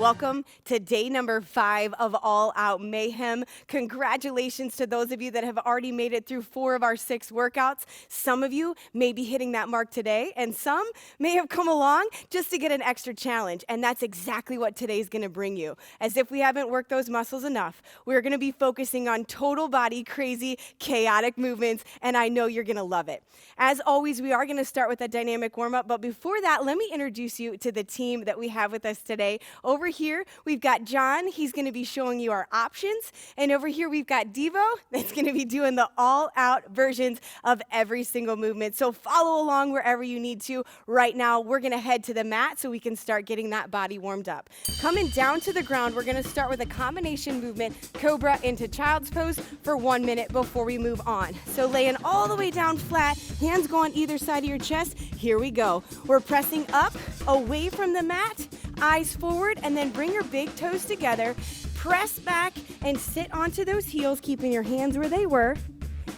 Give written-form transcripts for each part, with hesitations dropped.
Welcome to day number 5 of All Out Mayhem. Congratulations to those of you that have already made it through 4 of our 6 workouts. Some of you may be hitting that mark today, and some may have come along just to get an extra challenge, and that's exactly what today's gonna bring you. As if we haven't worked those muscles enough, we're gonna be focusing on total body, crazy, chaotic movements, and I know you're gonna love it. As always, we are gonna start with a dynamic warm-up, but before that, let me introduce you to the team that we have with us today. Over here, we've got John. He's going to be showing you our options. And over here, we've got Devo that's going to be doing the all-out versions of every single movement. So follow along wherever you need to. Right now, we're going to head to the mat so we can start getting that body warmed up. Coming down to the ground, we're going to start with a combination movement, Cobra into Child's Pose for 1 minute before we move on. So laying all the way down flat, hands go on either side of your chest. Here we go. We're pressing up, away from the mat, eyes forward, and then bring your big toes together. Press back and sit onto those heels, keeping your hands where they were.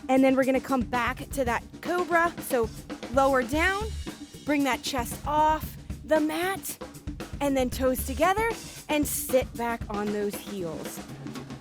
And then we're gonna come back to that Cobra. So lower down, bring that chest off the mat, and then toes together and sit back on those heels.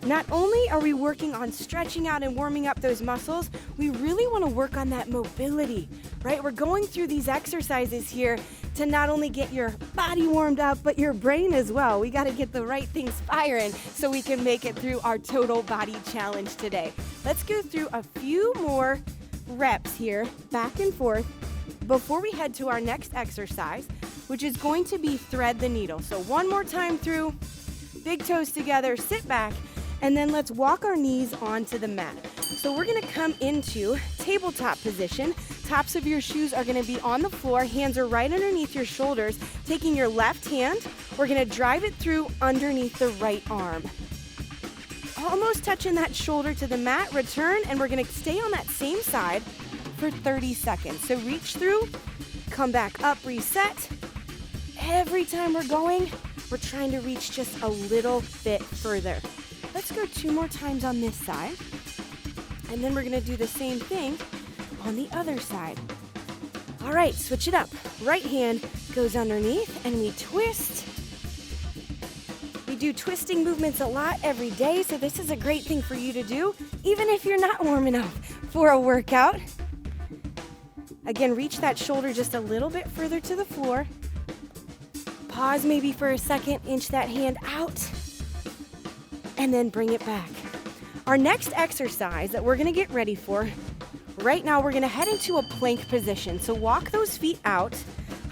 Not only are we working on stretching out and warming up those muscles, we really want to work on that mobility, right? We're going through these exercises here to not only get your body warmed up, but your brain as well. We got to get the right things firing so we can make it through our total body challenge today. Let's go through a few more reps here, back and forth, before we head to our next exercise, which is going to be thread the needle. So one more time through, big toes together, sit back, and then let's walk our knees onto the mat. So we're gonna come into tabletop position. Tops of your shoes are gonna be on the floor, hands are right underneath your shoulders. Taking your left hand, we're gonna drive it through underneath the right arm. Almost touching that shoulder to the mat, return, and we're gonna stay on that same side for 30 seconds. So reach through, come back up, reset. Every time we're going, we're trying to reach just a little bit further. Let's go 2 more times on this side. And then we're gonna do the same thing on the other side. All right, switch it up. Right hand goes underneath and we twist. We do twisting movements a lot every day, so this is a great thing for you to do, even if you're not warming up for a workout. Again, reach that shoulder just a little bit further to the floor. Pause maybe for a second, inch that hand out, and then bring it back. Our next exercise that we're gonna get ready for, right now we're gonna head into a plank position. So walk those feet out,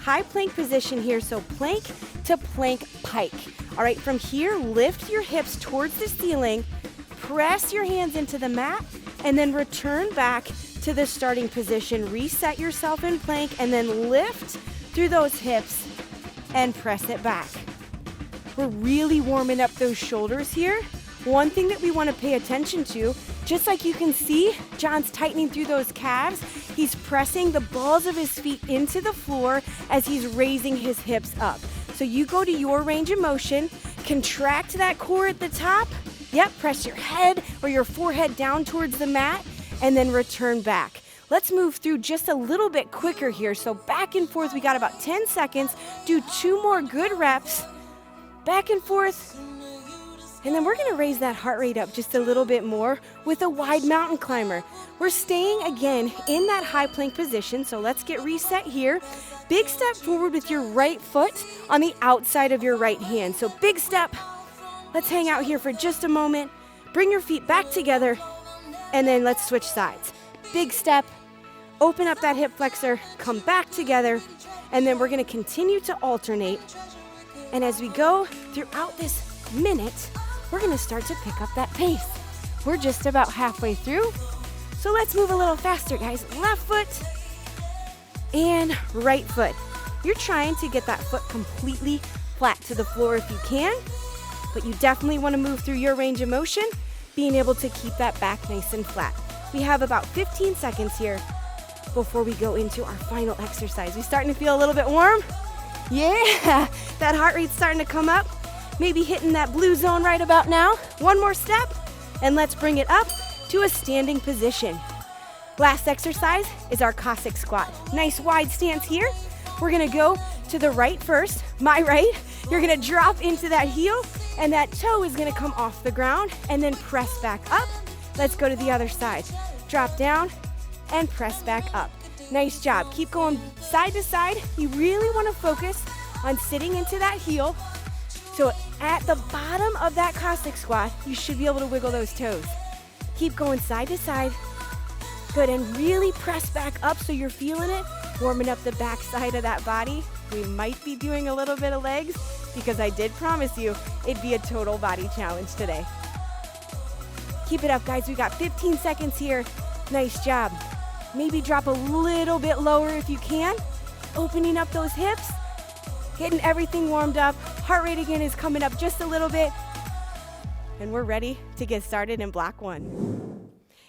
high plank position here, so plank to plank pike. All right, from here, lift your hips towards the ceiling, press your hands into the mat, and then return back to the starting position. Reset yourself in plank, and then lift through those hips and press it back. We're really warming up those shoulders here. One thing that we want to pay attention to, just like you can see, John's tightening through those calves. He's pressing the balls of his feet into the floor as he's raising his hips up. So you go to your range of motion, contract that core at the top. Yep, press your head or your forehead down towards the mat and then return back. Let's move through just a little bit quicker here. So back and forth, we got about 10 seconds. Do 2 more good reps. Back and forth. And then we're gonna raise that heart rate up just a little bit more with a wide mountain climber. We're staying again in that high plank position, so let's get reset here. Big step forward with your right foot on the outside of your right hand. So big step. Let's hang out here for just a moment. Bring your feet back together, and then let's switch sides. Big step, open up that hip flexor, come back together, and then we're gonna continue to alternate. And as we go throughout this minute, we're gonna start to pick up that pace. We're just about halfway through, so let's move a little faster, guys. Left foot and right foot. You're trying to get that foot completely flat to the floor if you can, but you definitely wanna move through your range of motion, being able to keep that back nice and flat. We have about 15 seconds here before we go into our final exercise. We starting to feel a little bit warm? Yeah, that heart rate's starting to come up. Maybe hitting that blue zone right about now. 1 more step, and let's bring it up to a standing position. Last exercise is our Cossack squat. Nice wide stance here. We're gonna go to the right first, my right. You're gonna drop into that heel, and that toe is gonna come off the ground, and then press back up. Let's go to the other side. Drop down, and press back up. Nice job. Keep going side to side. You really wanna focus on sitting into that heel. So at the bottom of that Cossack squat, you should be able to wiggle those toes. Keep going side to side. Good, and really press back up so you're feeling it, warming up the back side of that body. We might be doing a little bit of legs because I did promise you it'd be a total body challenge today. Keep it up, guys. We got 15 seconds here. Nice job. Maybe drop a little bit lower if you can. Opening up those hips, getting everything warmed up. Heart rate again is coming up just a little bit. And we're ready to get started in block 1.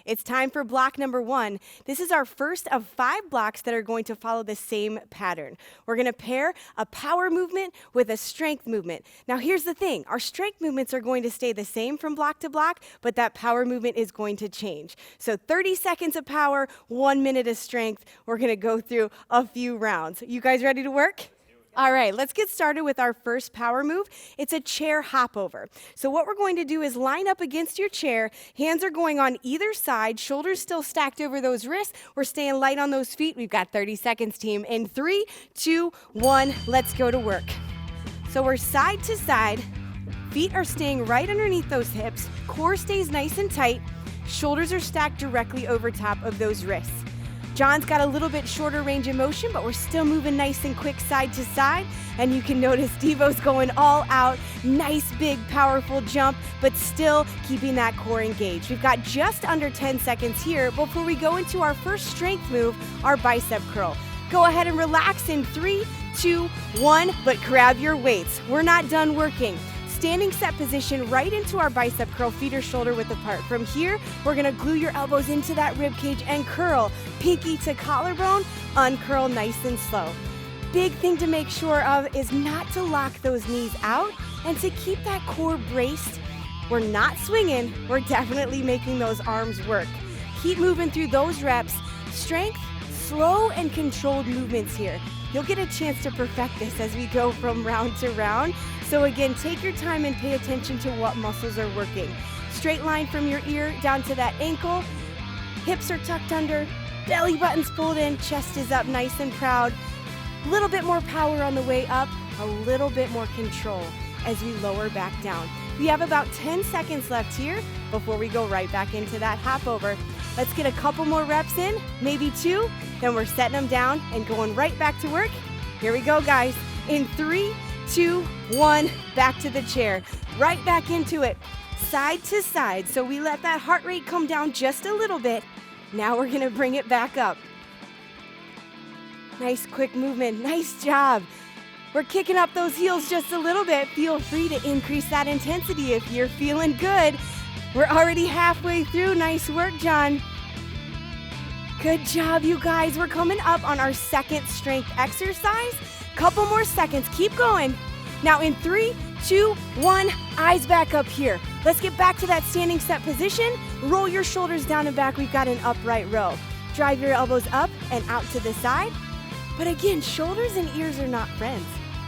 It's time for block number 1. This is our first of 5 blocks that are going to follow the same pattern. We're gonna pair a power movement with a strength movement. Now here's the thing, our strength movements are going to stay the same from block to block, but that power movement is going to change. So 30 seconds of power, 1 minute of strength. We're gonna go through a few rounds. You guys ready to work? All right, let's get started with our first power move. It's a chair hop over. So what we're going to do is line up against your chair. Hands are going on either side, shoulders still stacked over those wrists. We're staying light on those feet. We've got 30 seconds, team. In 3, 2, 1, let's go to work. So we're side to side. Feet are staying right underneath those hips. Core stays nice and tight. Shoulders are stacked directly over top of those wrists. John's got a little bit shorter range of motion, but we're still moving nice and quick side to side. And you can notice Devo's going all out. Nice, big, powerful jump, but still keeping that core engaged. We've got just under 10 seconds here before we go into our first strength move, our bicep curl. Go ahead and relax in 3, 2, 1, but grab your weights. We're not done working. Standing set position right into our bicep curl, feet are shoulder width apart. From here, we're gonna glue your elbows into that rib cage and curl. Pinky to collarbone, uncurl nice and slow. Big thing to make sure of is not to lock those knees out and to keep that core braced. We're not swinging, we're definitely making those arms work. Keep moving through those reps. Strength, slow and controlled movements here. You'll get a chance to perfect this as we go from round to round. So again, take your time and pay attention to what muscles are working. Straight line from your ear down to that ankle. Hips are tucked under, belly button's pulled in, chest is up nice and proud. A little bit more power on the way up, a little bit more control as we lower back down. We have about 10 seconds left here before we go right back into that hop over. Let's get a couple more reps in, maybe 2, then we're setting them down and going right back to work. Here we go, guys. In 3, 2, 1, back to the chair. Right back into it, side to side. So we let that heart rate come down just a little bit. Now we're gonna bring it back up. Nice quick movement, nice job. We're kicking up those heels just a little bit. Feel free to increase that intensity if you're feeling good. We're already halfway through. Nice work, John. Good job, you guys. We're coming up on our second strength exercise. Couple more seconds, keep going. Now in 3, 2, 1, eyes back up here. Let's get back to that standing set position. Roll your shoulders down and back. We've got an upright row. Drive your elbows up and out to the side. But again, shoulders and ears are not friends.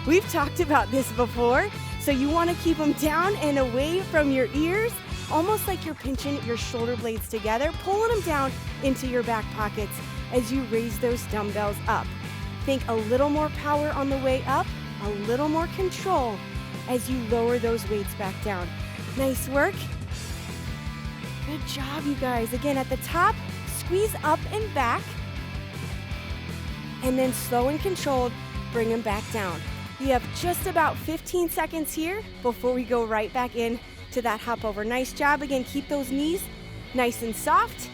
We've talked about this before, so you want to keep them down and away from your ears, almost like you're pinching your shoulder blades together, pulling them down into your back pockets as you raise those dumbbells up. Think a little more power on the way up, a little more control as you lower those weights back down. Nice work. Good job, you guys. Again, at the top, squeeze up and back, and then slow and controlled, bring them back down. We have just about 15 seconds here before we go right back in to that hop over. Nice job. Again, keep those knees nice and soft.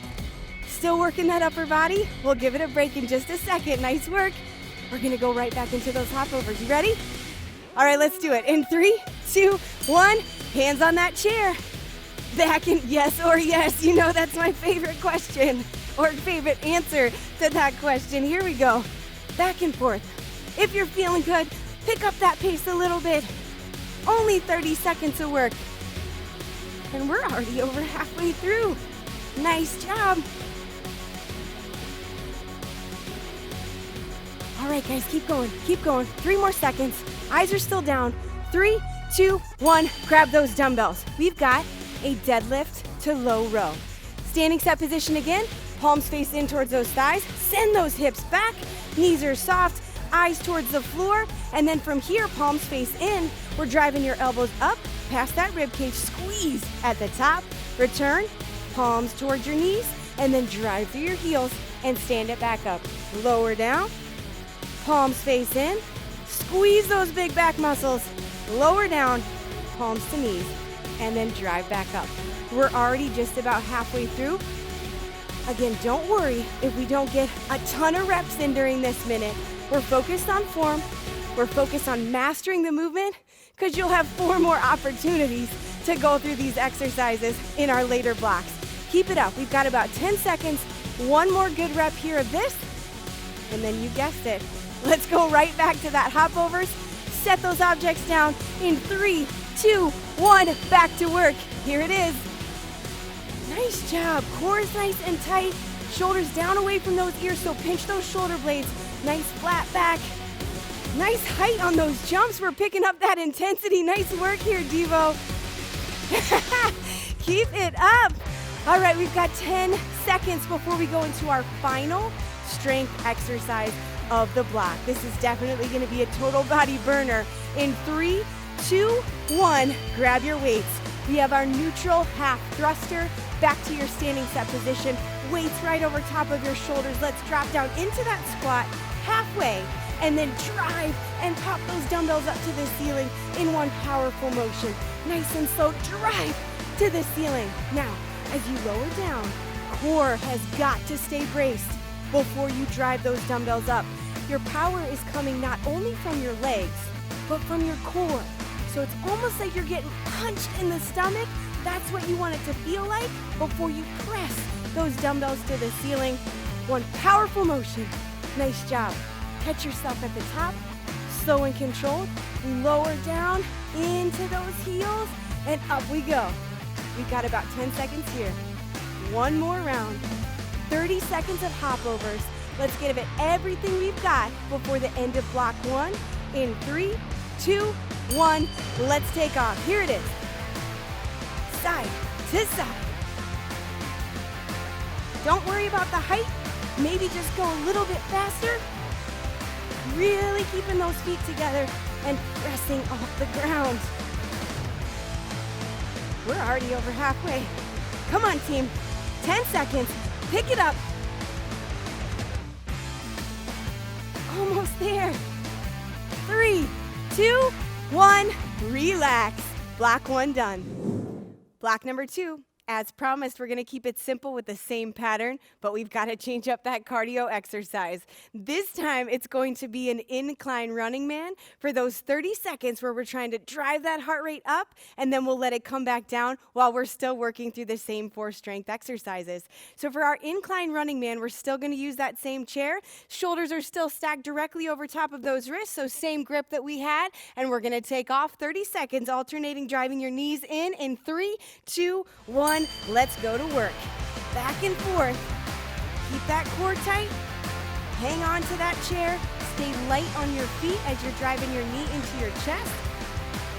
Still working that upper body. We'll give it a break in just a second. Nice work. We're gonna go right back into those hop overs. You ready? All right, let's do it. In 3, 2, 1, hands on that chair. Back in yes or yes. You know that's my favorite question or favorite answer to that question. Here we go. Back and forth. If you're feeling good, pick up that pace a little bit. Only 30 seconds of work. And we're already over halfway through. Nice job. All right, guys, keep going, keep going. 3 more seconds. Eyes are still down. 3, 2, 1, grab those dumbbells. We've got a deadlift to low row. Standing set position again, palms face in towards those thighs. Send those hips back, knees are soft, eyes towards the floor. And then from here, palms face in, we're driving your elbows up, past that rib cage, squeeze at the top, return, palms towards your knees, and then drive through your heels and stand it back up. Lower down, palms face in, squeeze those big back muscles, lower down, palms to knees, and then drive back up. We're already just about halfway through. Again, don't worry if we don't get a ton of reps in during this minute. We're focused on form, we're focused on mastering the movement, because you'll have 4 more opportunities to go through these exercises in our later blocks. Keep it up. We've got about 10 seconds. 1 more good rep here of this, and then you guessed it. Let's go right back to that hopovers. Set those objects down in 3, 2, 1, back to work. Here it is. Nice job. Core is nice and tight. Shoulders down away from those ears, so pinch those shoulder blades. Nice flat back. Nice height on those jumps. We're picking up that intensity. Nice work here, Devo. Keep it up. All right, we've got 10 seconds before we go into our final strength exercise of the block. This is definitely going to be a total body burner. In 3, 2, 1, grab your weights. We have our neutral half thruster. Back to your standing set position. Weights right over top of your shoulders. Let's drop down into that squat halfway, and then drive and pop those dumbbells up to the ceiling in one powerful motion. Nice and slow, drive to the ceiling. Now, as you lower down, core has got to stay braced before you drive those dumbbells up. Your power is coming not only from your legs, but from your core. So it's almost like you're getting punched in the stomach. That's what you want it to feel like before you press those dumbbells to the ceiling. One powerful motion. Nice job. Catch yourself at the top, slow and controlled. Lower down into those heels, and up we go. We've got about 10 seconds here. 1 more round. 30 seconds of hopovers. Let's give it everything we've got before the end of block 1. In 3, 2, 1, let's take off. Here it is. Side to side. Don't worry about the height. Maybe just go a little bit faster. Really keeping those feet together and pressing off the ground. We're already over halfway. Come on, team. 10 seconds. Pick it up. Almost there. 3, 2, 1. Relax. Block 1 done. Block number 2. As promised, we're going to keep it simple with the same pattern, but we've got to change up that cardio exercise. This time, it's going to be an incline running man for those 30 seconds where we're trying to drive that heart rate up, and then we'll let it come back down while we're still working through the same 4 strength exercises. So for our incline running man, we're still going to use that same chair. Shoulders are still stacked directly over top of those wrists, so same grip that we had, and we're going to take off 30 seconds, alternating driving your knees in 3, 2, 1. Let's go to work. Back and forth. Keep that core tight. Hang on to that chair. Stay light on your feet as you're driving your knee into your chest.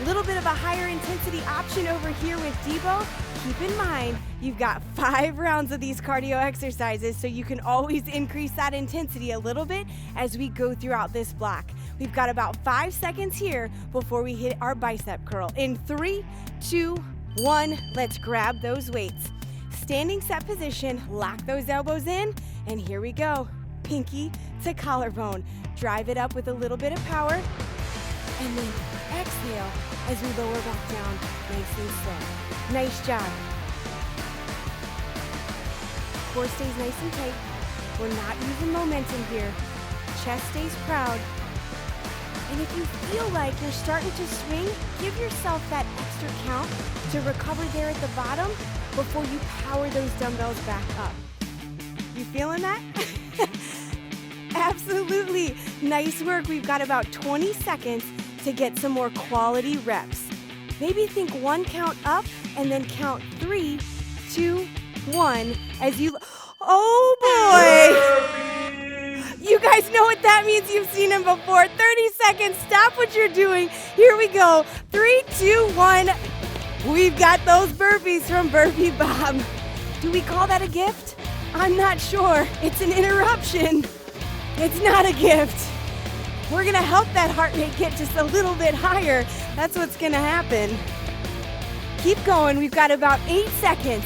A little bit of a higher intensity option over here with Debo. Keep in mind, you've got 5 rounds of these cardio exercises, so you can always increase that intensity a little bit as we go throughout this block. We've got about 5 seconds here before we hit our bicep curl. In 3, 2, 1, let's grab those weights. Standing set position, lock those elbows in, and here we go. Pinky to collarbone. Drive it up with a little bit of power, and then exhale as we lower back down nice and slow. Nice job. Core stays nice and tight. We're not using momentum here. Chest stays proud. And if you feel like you're starting to swing, give yourself that extra count to recover there at the bottom before you power those dumbbells back up. You feeling that? Absolutely. Nice work. We've got about 20 seconds to get some more quality reps. Maybe think 1 count up and then count 3, 2, 1 as you... Oh boy! You guys know what that means. You've seen him before. 30 seconds. Stop what you're doing. Here we go. 3, 2, 1. We've got those burpees from Burpee Bob. Do we call that a gift? I'm not sure. It's an interruption. It's not a gift. We're going to help that heart rate get just a little bit higher. That's what's going to happen. Keep going. We've got about 8 seconds.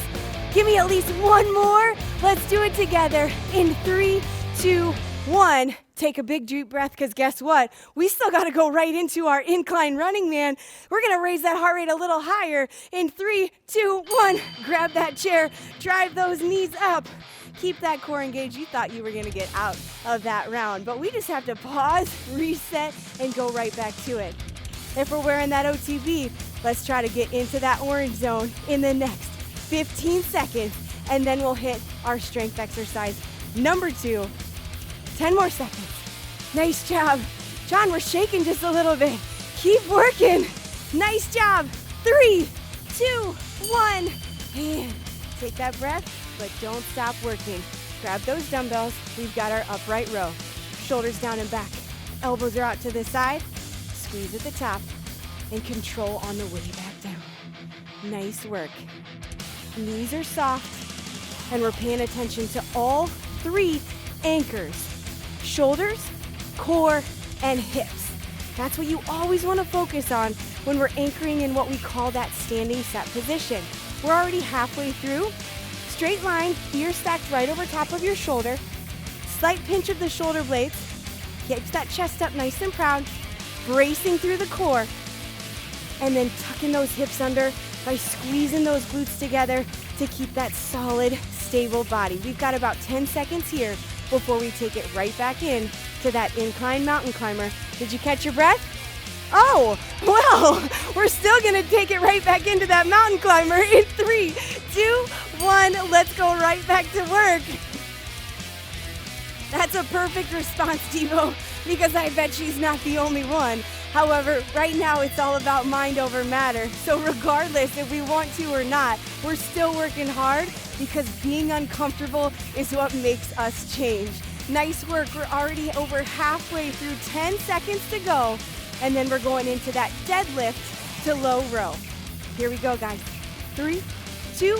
Give me at least one more. Let's do it together in 3, 2, 1. Take a big deep breath, because guess what? We still got to go right into our incline running, man. We're going to raise that heart rate a little higher in 3, 2, 1. Grab that chair. Drive those knees up. Keep that core engaged. You thought you were going to get out of that round, but we just have to pause, reset, and go right back to it. If we're wearing that OTB, let's try to get into that orange zone in the next 15 seconds, and then we'll hit our strength exercise number 2. 10 more seconds. Nice job. John, we're shaking just a little bit. Keep working. Nice job. 3, 2, 1. And take that breath, but don't stop working. Grab those dumbbells. We've got our upright row. Shoulders down and back. Elbows are out to the side. Squeeze at the top and control on the way back down. Nice work. Knees are soft, and we're paying attention to all 3 anchors. Shoulders, core, and hips. That's what you always want to focus on when we're anchoring in what we call that standing set position. We're already halfway through. Straight line, ears stacked right over top of your shoulder. Slight pinch of the shoulder blades. Keeps that chest up nice and proud. Bracing through the core. And then tucking those hips under by squeezing those glutes together to keep that solid, stable body. We've got about 10 seconds here before we take it right back in to that incline mountain climber. Did you catch your breath? Oh, well, we're still gonna take it right back into that mountain climber in 3, 2, 1. Let's go right back to work. That's a perfect response, Devo, because I bet she's not the only one. However, right now it's all about mind over matter. So regardless if we want to or not, we're still working hard, because being uncomfortable is what makes us change. Nice work. We're already over halfway through. 10 seconds to go. And then we're going into that deadlift to low row. Here we go, guys. 3, 2,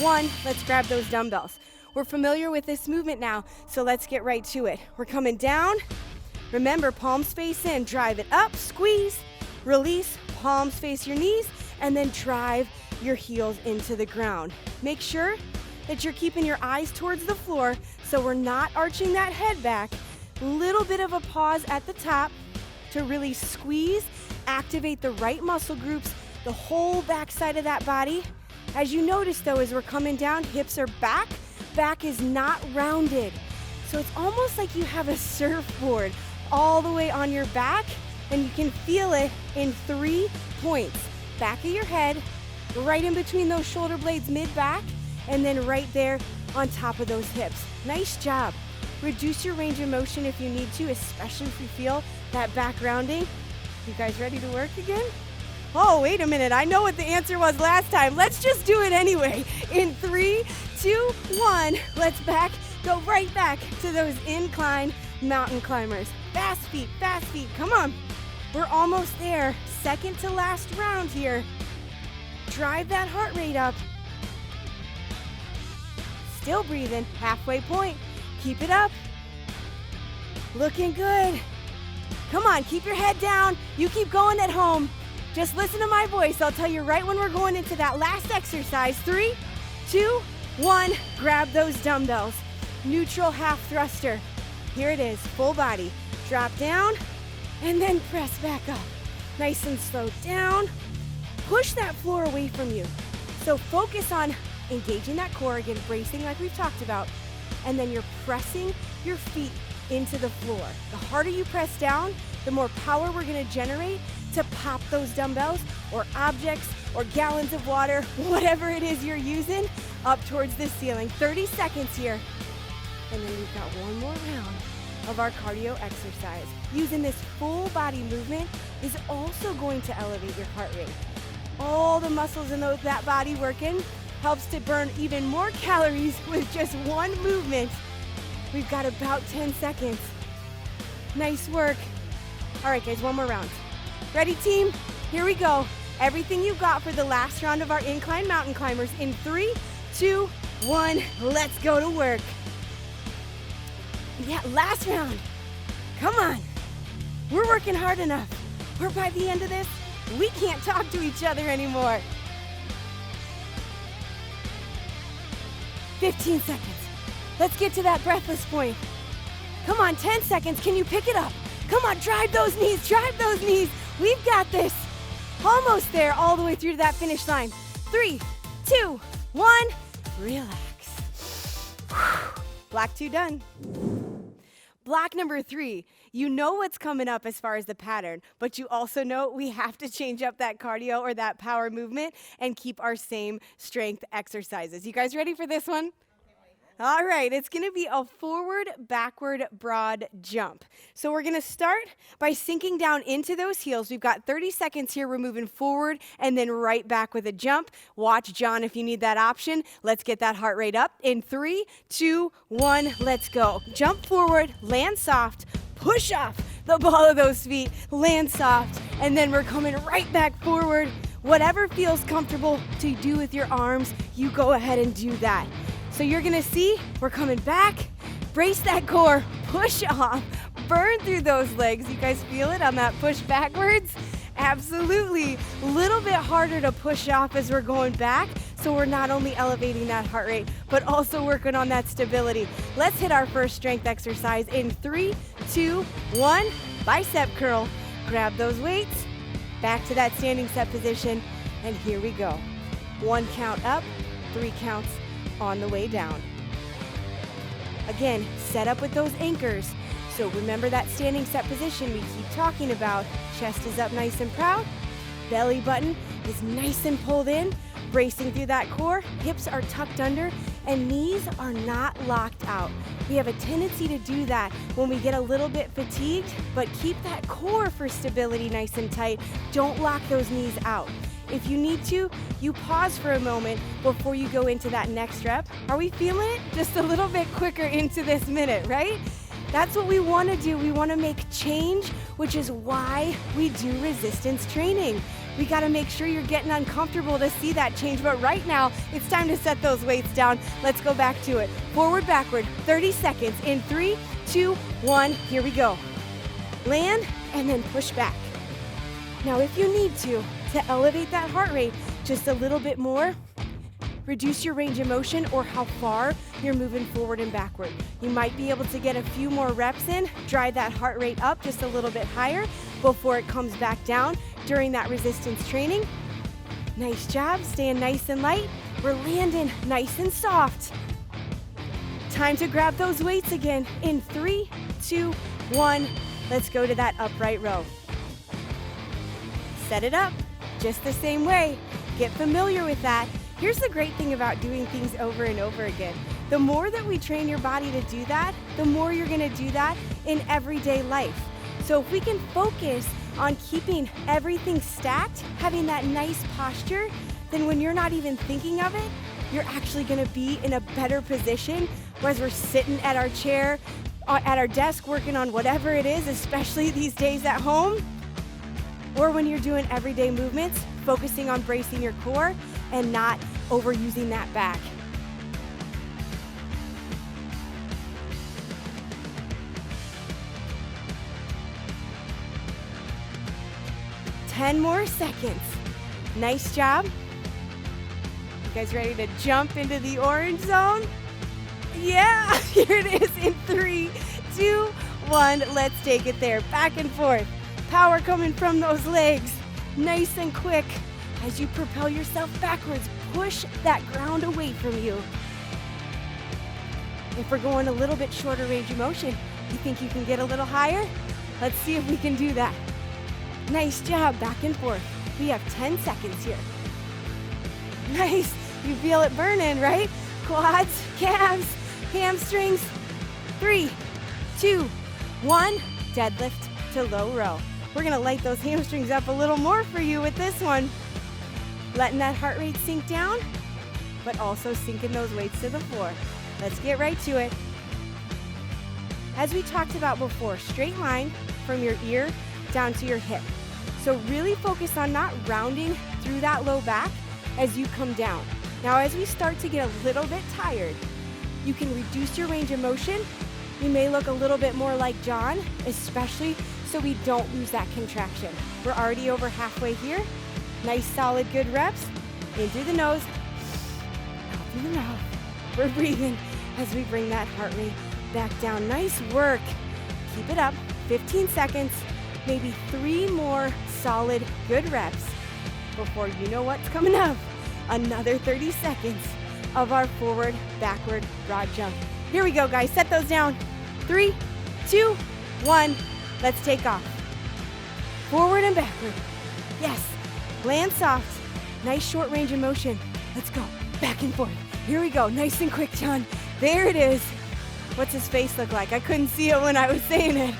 1. Let's grab those dumbbells. We're familiar with this movement now, so let's get right to it. We're coming down. Remember, palms face in. Drive it up, squeeze, release, palms face your knees, and then drive your heels into the ground. Make sure that you're keeping your eyes towards the floor so we're not arching that head back. Little bit of a pause at the top to really squeeze, activate the right muscle groups, the whole back side of that body. As you notice though, as we're coming down, hips are back, back is not rounded. So it's almost like you have a surfboard all the way on your back, and you can feel it in 3 points. Back of your head, right in between those shoulder blades mid-back, and then right there on top of those hips. Nice job. Reduce your range of motion if you need to, especially if you feel that back rounding. You guys ready to work again? Oh, wait a minute. I know what the answer was last time. Let's just do it anyway. In 3, 2, 1, let's go right back to those incline mountain climbers. Fast feet, come on. We're almost there. Second to last round here. Drive that heart rate up. Still breathing, halfway point. Keep it up. Looking good. Come on, keep your head down. You keep going at home. Just listen to my voice. I'll tell you right when we're going into that last exercise. 3, 2, 1. Grab those dumbbells. Neutral half thruster. Here it is, full body. Drop down and then press back up. Nice and slow down. Push that floor away from you. So focus on engaging that core, again, bracing like we've talked about, and then you're pressing your feet into the floor. The harder you press down, the more power we're gonna generate to pop those dumbbells or objects or gallons of water, whatever it is you're using, up towards the ceiling. 30 seconds here. And then we've got one more round of our cardio exercise. Using this full body movement is also going to elevate your heart rate. All the muscles in that body working helps to burn even more calories with just one movement. We've got about 10 seconds. Nice work. All right, guys, one more round. Ready, team? Here we go. Everything you got for the last round of our incline mountain climbers in 3, 2, 1. Let's go to work. Yeah, last round. Come on. We're working hard enough. We're by the end of this, we can't talk to each other anymore. 15 seconds. Let's get to that breathless point. Come on, 10 seconds. Can you pick it up? Come on, drive those knees, drive those knees. We've got this. Almost there, all the way through to that finish line. 3, 2, 1, relax. Block 2 done. Block number 3, you know what's coming up as far as the pattern, but you also know we have to change up that cardio or that power movement and keep our same strength exercises. You guys ready for this one? All right, it's going to be a forward, backward, broad jump. So we're going to start by sinking down into those heels. We've got 30 seconds here. We're moving forward and then right back with a jump. Watch John if you need that option. Let's get that heart rate up. In 3, 2, 1, let's go. Jump forward, land soft, push off the ball of those feet, land soft, and then we're coming right back forward. Whatever feels comfortable to do with your arms, you go ahead and do that. So you're gonna see, we're coming back, brace that core, push off, burn through those legs. You guys feel it on that push backwards? Absolutely. A little bit harder to push off as we're going back, so we're not only elevating that heart rate, but also working on that stability. Let's hit our first strength exercise in 3, 2, 1, bicep curl. Grab those weights, back to that standing set position, and here we go. 1 count up, 3 counts on the way down. Again, set up with those anchors. So remember that standing set position we keep talking about. Chest is up nice and proud. Belly button is nice and pulled in. Bracing through that core. Hips are tucked under and knees are not locked out. We have a tendency to do that when we get a little bit fatigued, but keep that core for stability nice and tight. Don't lock those knees out. If you need to, you pause for a moment before you go into that next rep. Are we feeling it? Just a little bit quicker into this minute, right? That's what we want to do. We want to make change, which is why we do resistance training. We got to make sure you're getting uncomfortable to see that change. But right now, it's time to set those weights down. Let's go back to it. Forward, backward, 30 seconds. In 3, 2, 1, here we go. Land and then push back. Now, if you need to elevate that heart rate just a little bit more, reduce your range of motion or how far you're moving forward and backward. You might be able to get a few more reps in, drive that heart rate up just a little bit higher before it comes back down during that resistance training. Nice job, staying nice and light. We're landing nice and soft. Time to grab those weights again. In 3, 2, 1, let's go to that upright row. Set it up just the same way. Get familiar with that. Here's the great thing about doing things over and over again. The more that we train your body to do that, the more you're gonna do that in everyday life. So if we can focus on keeping everything stacked, having that nice posture, then when you're not even thinking of it, you're actually gonna be in a better position as we're sitting at our chair, at our desk, working on whatever it is, especially these days at home, or when you're doing everyday movements, focusing on bracing your core and not overusing that back. Ten more seconds. Nice job. You guys ready to jump into the orange zone? Yeah, here it is in 3, 2, 1. Let's take it there. Back and forth. Power coming from those legs. Nice and quick. As you propel yourself backwards, push that ground away from you. If we're going a little bit shorter range of motion, you think you can get a little higher? Let's see if we can do that. Nice job, back and forth. We have 10 seconds here. Nice, you feel it burning, right? Quads, calves, hamstrings. 3, 2, 1, deadlift to low row. We're gonna light those hamstrings up a little more for you with this one. Letting that heart rate sink down, but also sinking those weights to the floor. Let's get right to it. as we talked about before, straight line from your ear down to your hip. So really focus on not rounding through that low back as you come down. Now, as we start to get a little bit tired, you can reduce your range of motion. You may look a little bit more like John, especially so we don't lose that contraction. We're already over halfway here. Nice, solid, good reps. In through the nose, out through the mouth. We're breathing as we bring that heart rate back down. Nice work. Keep it up. 15 seconds, maybe 3 more solid, good reps before you know what's coming up. Another 30 seconds of our forward, backward, broad jump. Here we go, guys. Set those down. 3, 2, 1. Let's take off. Forward and backward. Yes. Land soft. Nice short range of motion. Let's go. Back and forth. Here we go. Nice and quick, John. There it is. What's his face look like? I couldn't see it when I was saying it.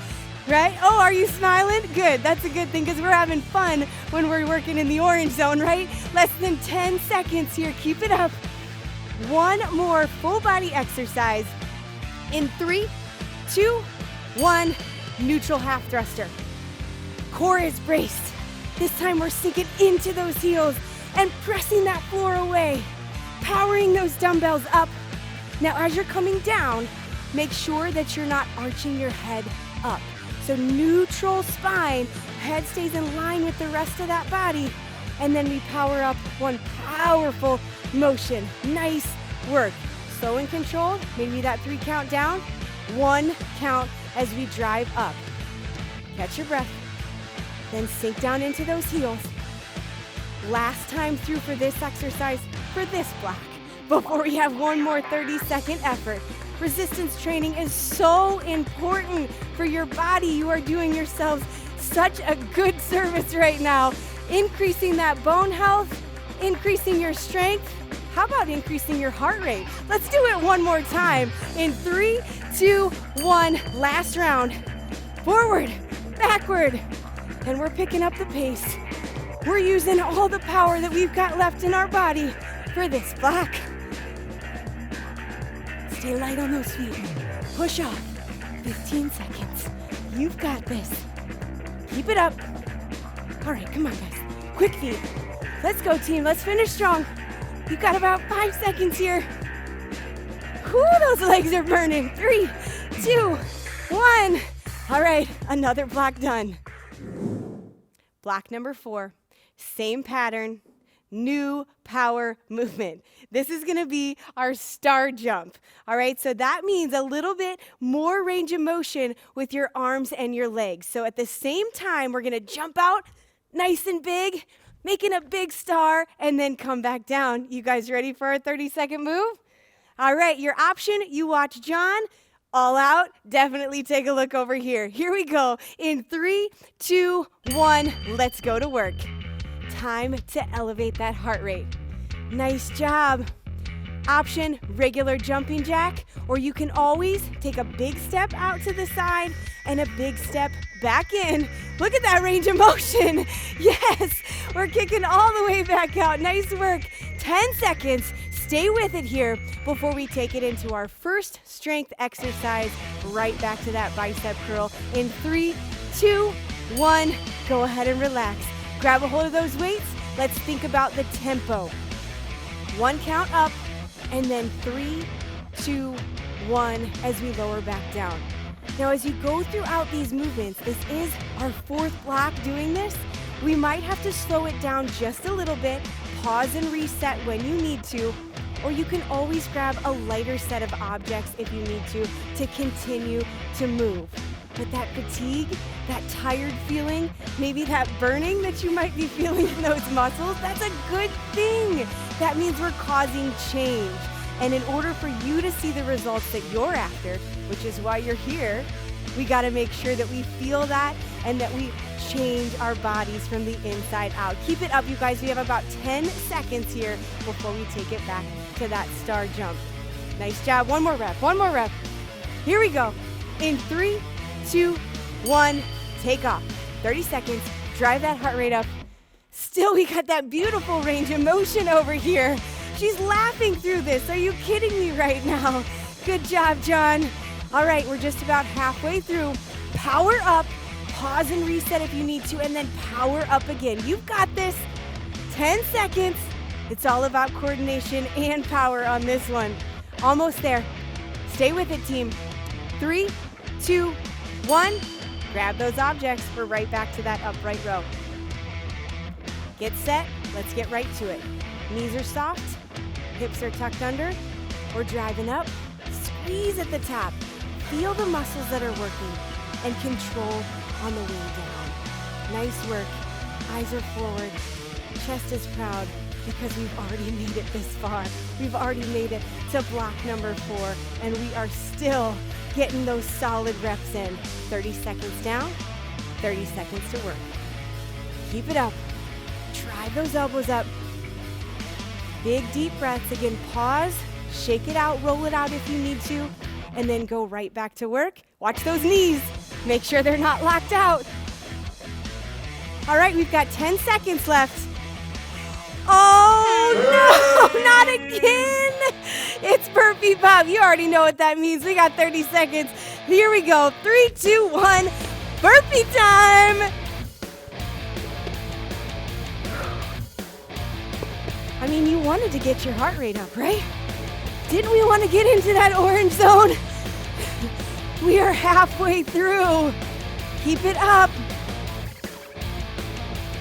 Right? Oh, are you smiling? Good. That's a good thing because we're having fun when we're working in the orange zone, right? Less than 10 seconds here. Keep it up. One more full body exercise. In 3, 2, 1. Neutral half thruster. Core is braced. This time we're sinking into those heels and pressing that floor away. Powering those dumbbells up. Now as you're coming down, make sure that you're not arching your head up. So neutral spine, head stays in line with the rest of that body. And then we power up one powerful motion. Nice work. Slow and controlled, maybe that 3 count down, 1 count as we drive up. Catch your breath, then sink down into those heels. Last time through for this exercise, for this block, before we have one more 30-second effort. Resistance training is so important for your body. You are doing yourselves such a good service right now. Increasing that bone health, increasing your strength. How about increasing your heart rate? Let's do it one more time. In 3, 2, 1, last round. Forward, backward. And we're picking up the pace. We're using all the power that we've got left in our body for this block. Stay light on those feet. Push off. 15 seconds. You've got this. Keep it up. All right, come on, guys. Quick feet. Let's go, team. Let's finish strong. You've got about 5 seconds here. Whew, those legs are burning. 3, 2, 1. All right, another block done. Block number 4. Same pattern. New power movement. This is going to be our star jump. All right, so that means a little bit more range of motion with your arms and your legs. So at the same time, we're going to jump out nice and big, making a big star, and then come back down. You guys ready for our 30-second move? All right, your option, you watch John. All out, definitely take a look over here. Here we go. In 3, 2, 1, let's go to work. Time to elevate that heart rate. Nice job. Option, regular jumping jack, or you can always take a big step out to the side and a big step back in. Look at that range of motion. Yes, we're kicking all the way back out. Nice work. 10 seconds. Stay with it here before we take it into our first strength exercise, right back to that bicep curl. In 3, 2, 1, go ahead and relax. Grab a hold of those weights. Let's think about the tempo. 1 count up, and then 3, 2, 1 as we lower back down. Now, as you go throughout these movements, this is our 4th block doing this. We might have to slow it down just a little bit, pause and reset when you need to, or you can always grab a lighter set of objects if you need to continue to move. But that fatigue, that tired feeling, maybe that burning that you might be feeling in those muscles, that's a good thing. That means we're causing change. And in order for you to see the results that you're after, which is why you're here, we got to make sure that we feel that and that we change our bodies from the inside out. Keep it up, you guys. We have about 10 seconds here before we take it back to that star jump. Nice job. One more rep. One more rep. Here we go. In 3, 2, 1, take off. 30 seconds, drive that heart rate up. Still, we got that beautiful range of motion over here. She's laughing through this. Are you kidding me right now? Good job, John. All right, we're just about halfway through. Power up, pause and reset if you need to, and then power up again. You've got this. 10 seconds. It's all about coordination and power on this one. Almost there. Stay with it, team. 3, 2, 1. Grab those objects. We're right back to that upright row. Get set. Let's get right to it. Knees are soft. Hips are tucked under. We're driving up. Squeeze at the top. Feel the muscles that are working and control on the way down. Nice work. Eyes are forward. Chest is proud because we've already made it this far. We've already made it to block number 4, and we are still getting those solid reps in. 30 seconds down, 30 seconds to work. Keep it up. Drive those elbows up. Big deep breaths. Again, pause, shake it out, roll it out if you need to, and then go right back to work. Watch those knees. Make sure they're not locked out. All right, we've got 10 seconds left. Oh, no, not again. It's burpee bob. You already know what that means. We got 30 seconds. Here we go. 3, 2, 1. Burpee time. I mean, you wanted to get your heart rate up, right? Didn't we want to get into that orange zone? We are halfway through. Keep it up.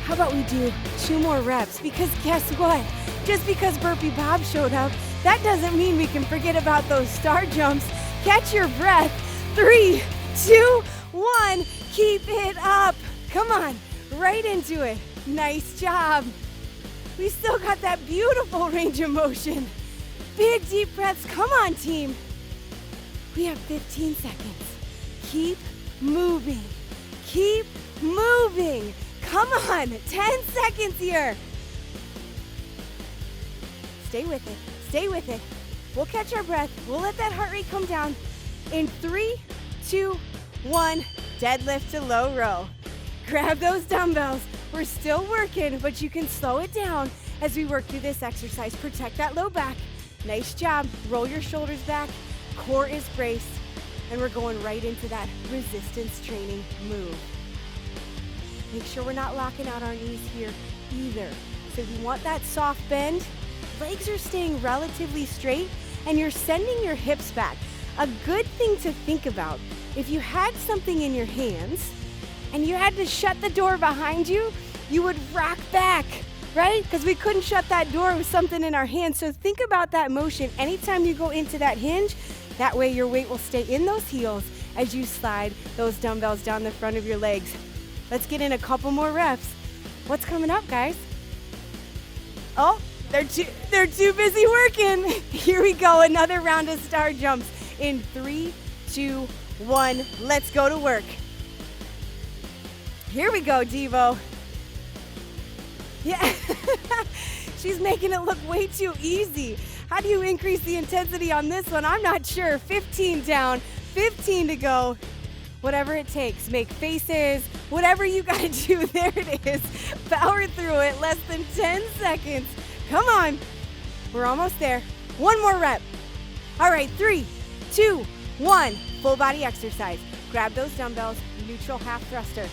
How about we do 2 more reps? Because guess what? Just because Burpee Bob showed up, that doesn't mean we can forget about those star jumps. Catch your breath. 3, 2, 1. Keep it up. Come on, right into it. Nice job. We still got that beautiful range of motion. Big deep breaths. Come on, team. We have 15 seconds. Keep moving. Keep moving. Come on, 10 seconds here. Stay with it, stay with it. We'll catch our breath. We'll let that heart rate come down. In 3, 2, 1, deadlift to low row. Grab those dumbbells. We're still working, but you can slow it down as we work through this exercise. Protect that low back. Nice job. Roll your shoulders back. Core is braced. And we're going right into that resistance training move. Make sure we're not locking out our knees here either. So if you want that soft bend, legs are staying relatively straight and you're sending your hips back. A good thing to think about, if you had something in your hands and you had to shut the door behind you, you would rock back, right? Because we couldn't shut that door with something in our hands. So think about that motion anytime you go into that hinge. That way your weight will stay in those heels as you slide those dumbbells down the front of your legs. Let's get in a couple more reps. What's coming up, guys? Oh, they're too busy working. Here we go, another round of star jumps. In 3, 2, 1, let's go to work. Here we go, Devo. Yeah, she's making it look way too easy. How do you increase the intensity on this one? I'm not sure. 15 down, 15 to go. Whatever it takes, make faces, whatever you gotta do, there it is. Power through it, less than 10 seconds. Come on, we're almost there. One more rep. All right, 3, 2, 1, full body exercise. Grab those dumbbells, neutral half thruster.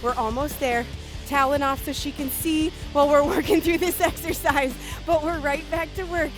We're almost there. Toweling off so she can see while we're working through this exercise, but we're right back to work.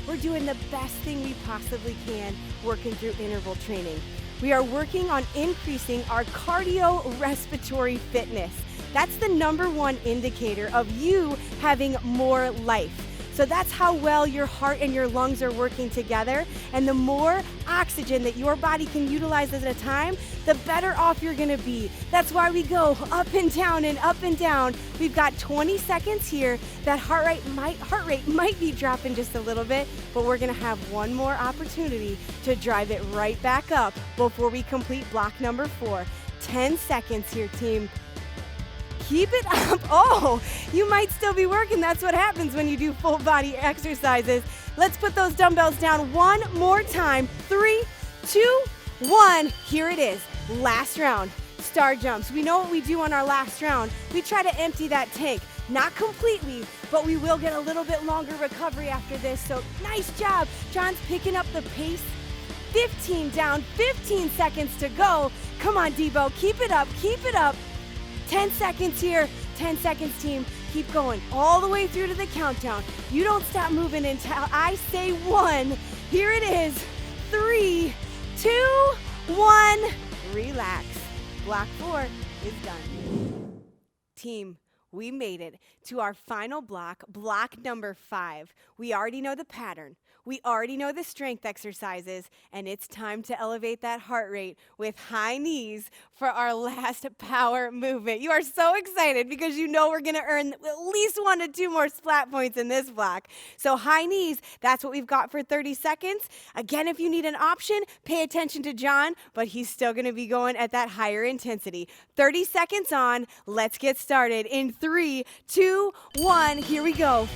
We're doing the best thing we possibly can, working through interval training. We are working on increasing our cardiorespiratory fitness. That's the #1 indicator of you having more life. So that's how well your heart and your lungs are working together. And the more oxygen that your body can utilize at a time, the better off you're gonna be. That's why we go up and down and up and down. We've got 20 seconds here. That heart rate might be dropping just a little bit, but we're gonna have one more opportunity to drive it right back up before we complete block number 4. 10 seconds here, team. Keep it up. Oh, you might still be working. That's what happens when you do full body exercises. Let's put those dumbbells down one more time. 3, 2, 1. Here it is. Last round. Star jumps. We know what we do on our last round. We try to empty that tank. Not completely, but we will get a little bit longer recovery after this. So nice job. John's picking up the pace 15 down, 15 seconds to go. Come on, Debo, keep it up, keep it up. 10 seconds here, 10 seconds, team. Keep going all the way through to the countdown. You don't stop moving until I say 1. Here it is. 3, 2, 1. Relax. Block 4 is done. Team, we made it to our final block, block number 5. We already know the pattern. We already know the strength exercises, and it's time to elevate that heart rate with high knees for our last power movement. You are so excited because you know we're going to earn at least 1 to 2 more splat points in this block. So high knees, that's what we've got for 30 seconds. Again, if you need an option, pay attention to John, but he's still going to be going at that higher intensity. 30 seconds on. Let's get started in 3, 2, 1. Here we go.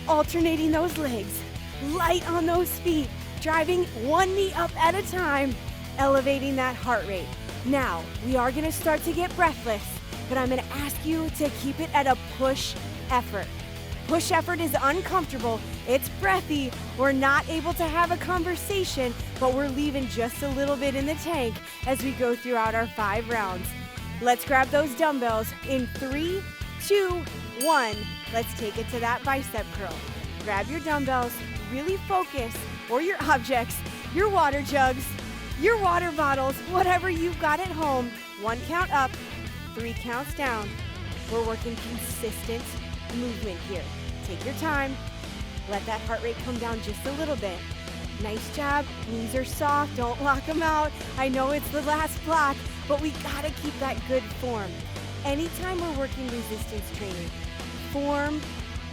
Alternating those legs. Light on those feet, driving 1 knee up at a time, elevating that heart rate. Now, we are going to start to get breathless, but I'm going to ask you to keep it at a push effort. Push effort is uncomfortable, it's breathy, we're not able to have a conversation, but we're leaving just a little bit in the tank as we go throughout our 5 rounds. Let's grab those dumbbells in 3, 2, 1. Let's take it to that bicep curl. Grab your dumbbells. Really focus, or your objects, your water jugs, your water bottles, whatever you've got at home. 1 count up, 3 counts down. We're working consistent movement here. Take your time. Let that heart rate come down just a little bit. Nice job. Knees are soft. Don't lock them out. I know it's the last block, but we gotta keep that good form. Anytime we're working resistance training, form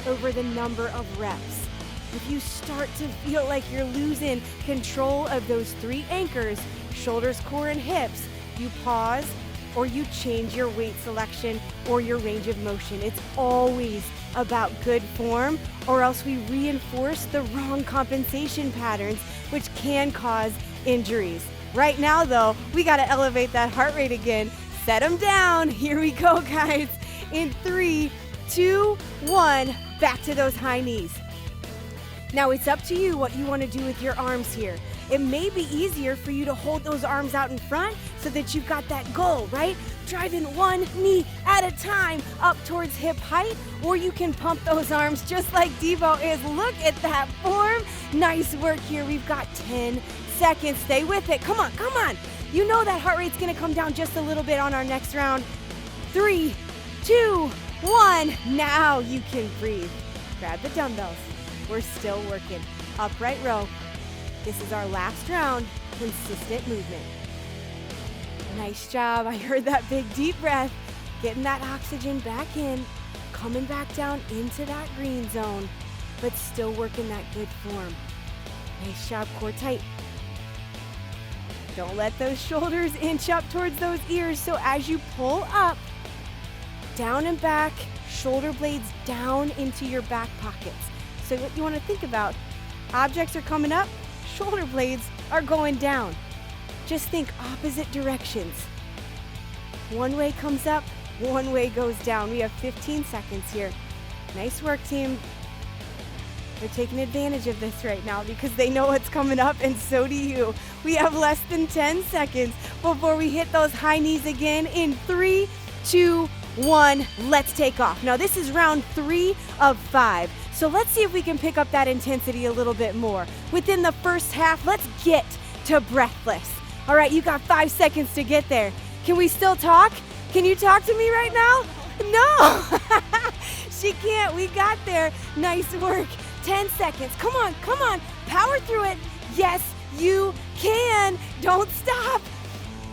over the number of reps. If you start to feel like you're losing control of those 3 anchors, shoulders, core, and hips, you pause or you change your weight selection or your range of motion. It's always about good form, or else we reinforce the wrong compensation patterns, which can cause injuries. Right now, though, we got to elevate that heart rate again. Set them down. Here we go, guys. In 3, 2, 1, back to those high knees. Now, it's up to you what you want to do with your arms here. It may be easier for you to hold those arms out in front so that you've got that goal, right? Driving 1 knee at a time up towards hip height, or you can pump those arms just like Debo is. Look at that form. Nice work here. We've got 10 seconds. Stay with it. Come on, come on. You know that heart rate's going to come down just a little bit on our next round. 3, 2, 1. Now you can breathe. Grab the dumbbells. We're still working. Upright row. This is our last round. Consistent movement. Nice job. I heard that big deep breath. Getting that oxygen back in. Coming back down into that green zone. But still working that good form. Nice job. Core tight. Don't let those shoulders inch up towards those ears. So as you pull up, down and back, shoulder blades down into your back pockets. So what you want to think about, objects are coming up, shoulder blades are going down. Just think opposite directions. One way comes up, one way goes down. We have 15 seconds here. Nice work, team. They're taking advantage of this right now because they know what's coming up, and so do you. We have less than 10 seconds before we hit those high knees again in 3, 2, 1. Let's take off. Now, this is round 3 of 5. So let's see if we can pick up that intensity a little bit more. Within the first half, let's get to breathless. All right, you got 5 seconds to get there. Can we still talk? Can you talk to me right now? No, she can't. We got there. Nice work. 10 seconds. Come on, come on. Power through it. Yes, you can. Don't stop.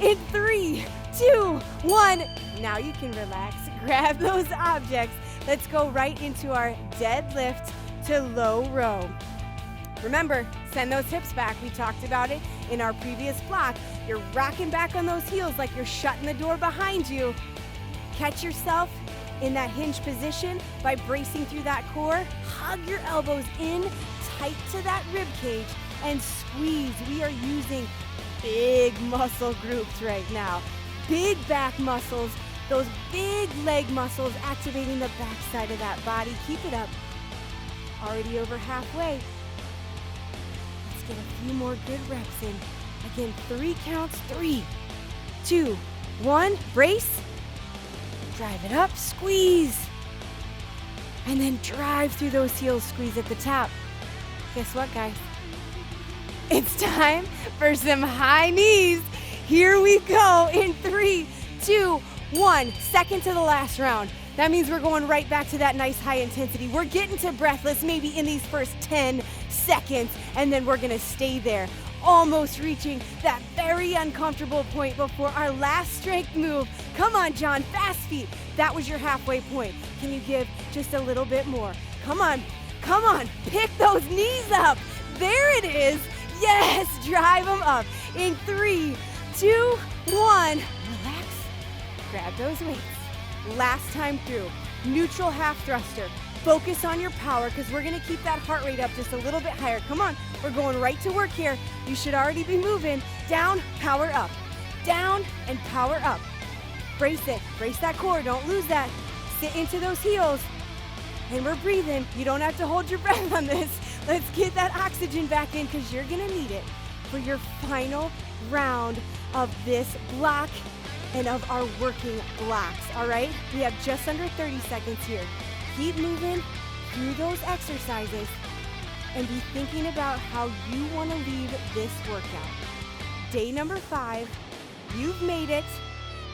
In 3, 2, 1. Now you can relax. Grab those objects. Let's go right into our deadlift to low row. Remember, send those hips back. We talked about it in our previous block. You're rocking back on those heels like you're shutting the door behind you. Catch yourself in that hinge position by bracing through that core. Hug your elbows in tight to that rib cage and squeeze. We are using big muscle groups right now. Big back muscles, those big leg muscles activating the back side of that body. Keep it up. Already over halfway. Let's get a few more good reps in. Again, 3 counts, 3, 2, 1, brace. Drive it up, squeeze. And then drive through those heels, squeeze at the top. Guess what, guys? It's time for some high knees. Here we go in 3, 2, 1. Second to the last round. That means we're going right back to that nice high intensity. We're getting to breathless maybe in these first 10 seconds, and then we're gonna stay there, almost reaching that very uncomfortable point before our last strength move. Come on, John, fast feet. That was your halfway point. Can you give just a little bit more? Come on, pick those knees up. There it is. Yes, drive them up. In 3, 2, 1. Relax, grab those weights. Last time through, neutral half thruster. Focus on your power because we're gonna keep that heart rate up just a little bit higher. Come on, we're going right to work here. You should already be moving. Down, power up. Down and power up. Brace it, brace that core, don't lose that. Sit into those heels. And we're breathing. You don't have to hold your breath on this. Let's get that oxygen back in because you're gonna need it for your final round of this block and of our working blocks, all right? We have just under 30 seconds here. Keep moving through those exercises and be thinking about how you wanna leave this workout. Day number 5, you've made it.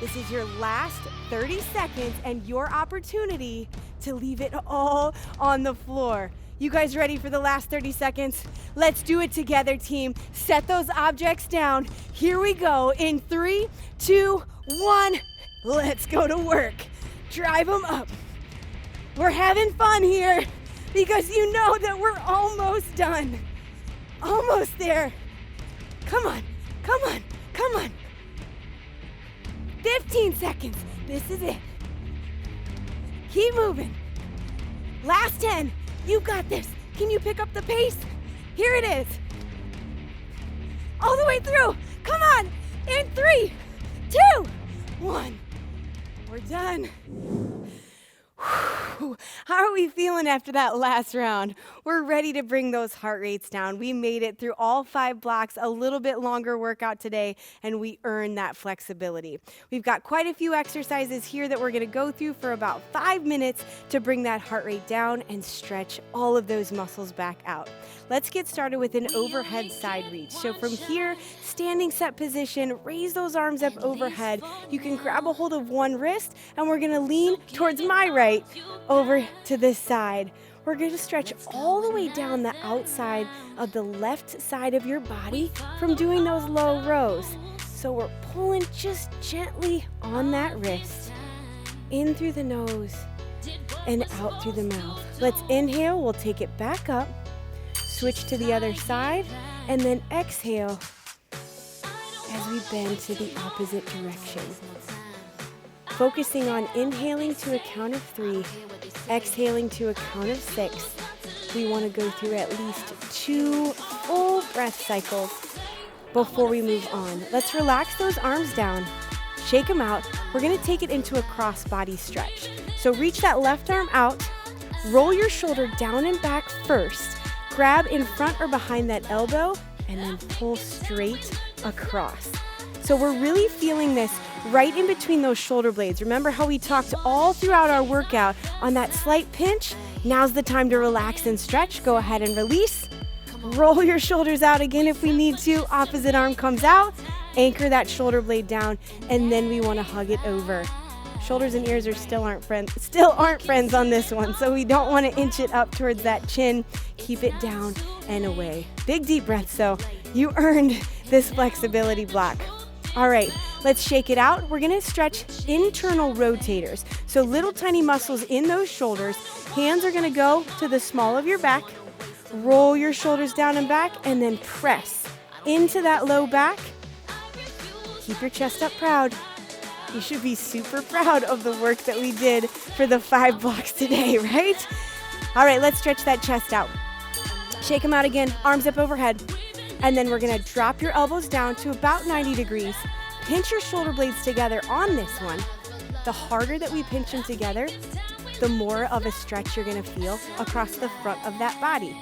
This is your last 30 seconds and your opportunity to leave it all on the floor. You guys ready for the last 30 seconds? Let's do it together, team. Set those objects down. Here we go in 3, 2, 1. Let's go to work. Drive them up. We're having fun here because you know that we're almost done. Almost there. Come on, come on, come on. 15 seconds. This is it. Keep moving. Last 10. You got this. Can you pick up the pace? Here it is. All the way through. Come on. In 3, 2, 1. We're done. Whew. How are we feeling after that last round? We're ready to bring those heart rates down. We made it through all 5 blocks, a little bit longer workout today, and we earned that flexibility. We've got quite a few exercises here that we're going to go through for about 5 minutes to bring that heart rate down and stretch all of those muscles back out. Let's get started with an overhead side reach. So from here, standing set position, raise those arms up overhead. You can grab a hold of one wrist, and we're going to lean towards my right over to this side. We're going to stretch all the way down the outside of the left side of your body from doing those low rows. So we're pulling just gently on that wrist, in through the nose and out through the mouth. Let's inhale, we'll take it back up, switch to the other side, and then exhale as we bend to the opposite direction. Focusing on inhaling to a count of 3, exhaling to a count of 6. We want to go through at least 2 full breath cycles before we move on. Let's relax those arms down, shake them out. We're going to take it into a cross-body stretch. So reach that left arm out, roll your shoulder down and back first, grab in front or behind that elbow, and then pull straight across. So we're really feeling this right in between those shoulder blades. Remember how we talked all throughout our workout on that slight pinch? Now's the time to relax and stretch. Go ahead and release. Roll your shoulders out again if we need to. Opposite arm comes out. Anchor that shoulder blade down, and then we want to hug it over. Shoulders and ears still aren't friends on this one, so we don't want to inch it up towards that chin. Keep it down and away. Big deep breaths, though. You earned this flexibility block. All right, let's shake it out. We're gonna stretch internal rotators. So little tiny muscles in those shoulders. Hands are gonna go to the small of your back. Roll your shoulders down and back, and then press into that low back. Keep your chest up proud. You should be super proud of the work that we did for the 5 blocks today, right? All right, let's stretch that chest out. Shake them out again, arms up overhead. And then we're gonna drop your elbows down to about 90 degrees. Pinch your shoulder blades together on this one. The harder that we pinch them together, the more of a stretch you're gonna feel across the front of that body.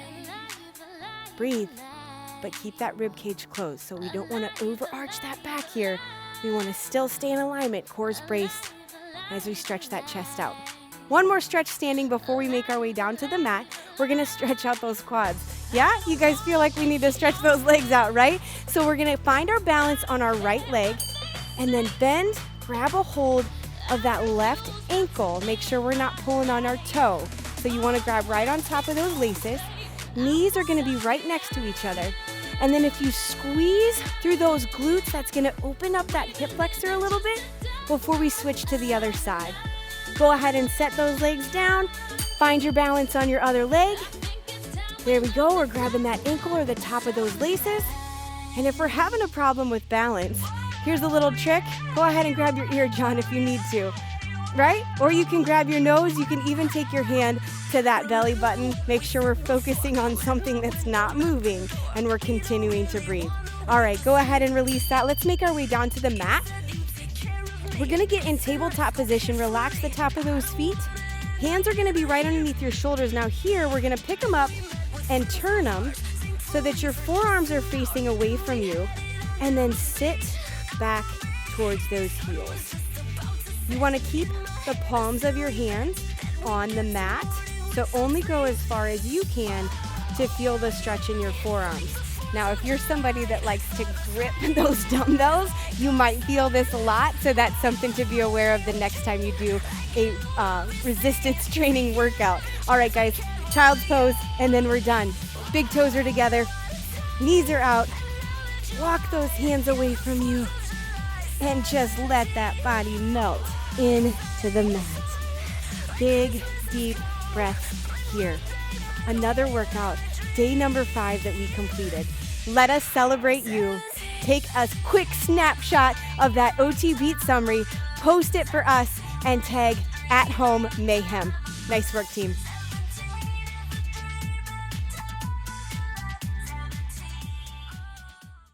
Breathe. but keep that rib cage closed. So we don't want to overarch that back here. We want to still stay in alignment, core's braced as we stretch that chest out. One more stretch standing before we make our way down to the mat. We're gonna stretch out those quads. Yeah, you guys feel like we need to stretch those legs out, right? So we're gonna find our balance on our right leg and then bend, grab a hold of that left ankle. Make sure we're not pulling on our toe. So you wanna grab right on top of those laces. Knees are gonna be right next to each other. And then if you squeeze through those glutes, that's gonna open up that hip flexor a little bit before we switch to the other side. Go ahead and set those legs down. Find your balance on your other leg. There we go, we're grabbing that ankle or the top of those laces. And if we're having a problem with balance, here's a little trick. Go ahead and grab your ear, John, if you need to, right? Or you can grab your nose. You can even take your hand to that belly button. Make sure we're focusing on something that's not moving and we're continuing to breathe. All right, go ahead and release that. Let's make our way down to the mat. We're gonna get in tabletop position. Relax the top of those feet. Hands are gonna be right underneath your shoulders. Now here, we're gonna pick them up and turn them so that your forearms are facing away from you, and then sit back towards those heels. You wanna keep the palms of your hands on the mat, so only go as far as you can to feel the stretch in your forearms. Now, if you're somebody that likes to grip those dumbbells, you might feel this a lot, so that's something to be aware of the next time you do a resistance training workout. All right, guys, child's pose, and then we're done. Big toes are together, knees are out. Walk those hands away from you, and just let that body melt into the mat. Big, deep breaths here. Another workout, day number 5 that we completed. Let us celebrate you. Take a quick snapshot of that OT beat summary, post it for us, and tag @HomeMayhem. Nice work, team.